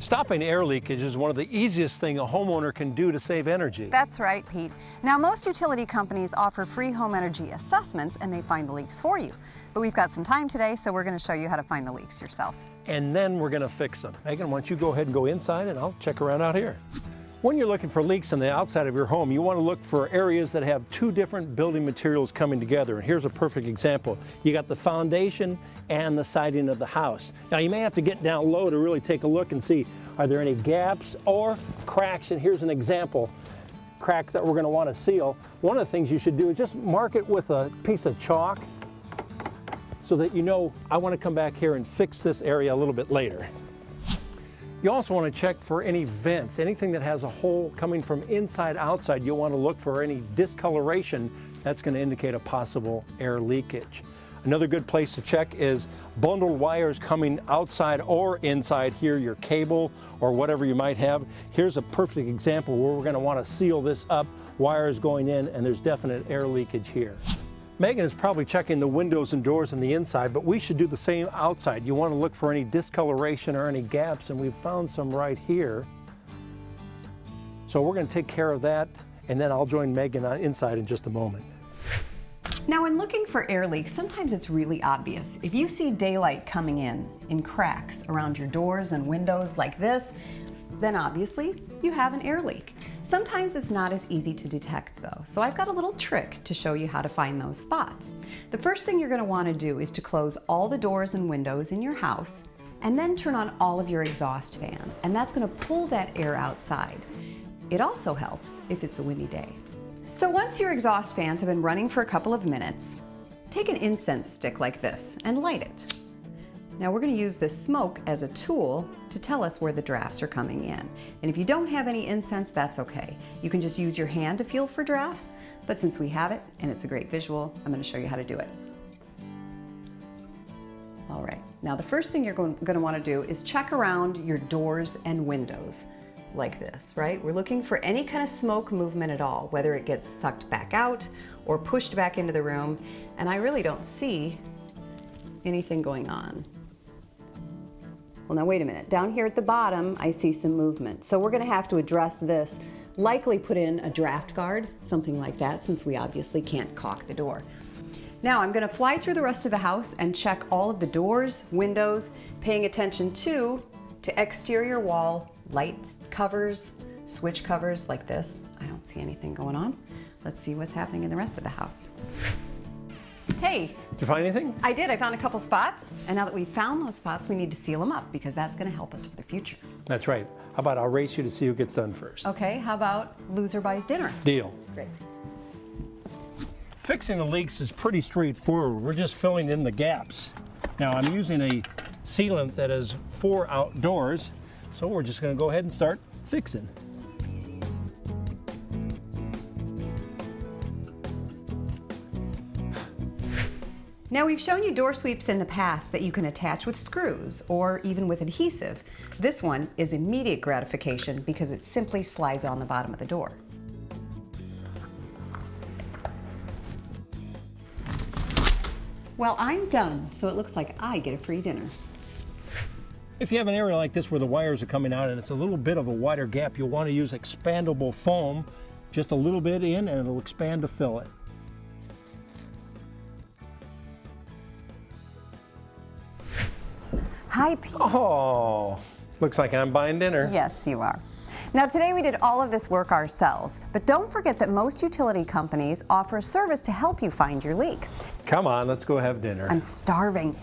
Stopping air leakage is one of the easiest things a homeowner can do to save energy. That's right, Pete. Now, most utility companies offer free home energy assessments and they find the leaks for you. But we've got some time today, so we're going to show you how to find the leaks yourself. And then we're going to fix them. Megan, why don't you go ahead and go inside and I'll check around out here. When you're looking for leaks on the outside of your home, you want to look for areas that have two different building materials coming together. And here's a perfect example. You got the foundation and the siding of the house. Now you may have to get down low to really take a look and see, are there any gaps or cracks? And here's an example, cracks that we're going to want to seal. One of the things you should do is just mark it with a piece of chalk so that you know, I want to come back here and fix this area a little bit later. You also want to check for any vents, anything that has a hole coming from inside outside. You'll want to look for any discoloration. That's going to indicate a possible air leakage. Another good place to check is bundled wires coming outside or inside here, your cable or whatever you might have. Here's a perfect example where we're going to want to seal this up. Wires going in and there's definite air leakage here. Megan is probably checking the windows and doors on the inside, but we should do the same outside. You want to look for any discoloration or any gaps, and we've found some right here. So we're going to take care of that, and then I'll join Megan inside in just a moment. Now, when looking for air leaks, sometimes it's really obvious. If you see daylight coming in cracks around your doors and windows like this, then obviously you have an air leak. Sometimes it's not as easy to detect though, so I've got a little trick to show you how to find those spots. The first thing you're going to want to do is to close all the doors and windows in your house and then turn on all of your exhaust fans, and that's going to pull that air outside. It also helps if it's a windy day. So once your exhaust fans have been running for a couple of minutes, take an incense stick like this and light it. Now we're going to use this smoke as a tool to tell us where the drafts are coming in. And if you don't have any incense, that's okay. You can just use your hand to feel for drafts, but since we have it and it's a great visual, I'm going to show you how to do it. All right, now the first thing you're going to want to do is check around your doors and windows like this, right? We're looking for any kind of smoke movement at all, whether it gets sucked back out or pushed back into the room, and I really don't see anything going on. Well, now wait a minute. Down here at the bottom, I see some movement. So we're going to have to address this, likely put in a draft guard, something like that, since we obviously can't caulk the door. Now I'm going to fly through the rest of the house and check all of the doors, windows, paying attention to exterior wall, light covers, switch covers like this. I don't see anything going on. Let's see what's happening in the rest of the house. Hey. Did you find anything? I did. I found a couple spots. And now that we've found those spots, we need to seal them up because that's going to help us for the future. That's right. How about I'll race you to see who gets done first? Okay. How about loser buys dinner? Deal. Great. Fixing the leaks is pretty straightforward. We're just filling in the gaps. Now I'm using a sealant that is for outdoors, so we're just going to go ahead and start fixing. Now we've shown you door sweeps in the past that you can attach with screws or even with adhesive. This one is immediate gratification because it simply slides on the bottom of the door. Well, I'm done, so it looks like I get a free dinner. If you have an area like this where the wires are coming out and it's a little bit of a wider gap, you'll want to use expandable foam, just a little bit in, and it'll expand to fill it. Hi, Pete. Oh, looks like I'm buying dinner. Yes, you are. Now today we did all of this work ourselves, but don't forget that most utility companies offer a service to help you find your leaks. Come on, let's go have dinner. I'm starving.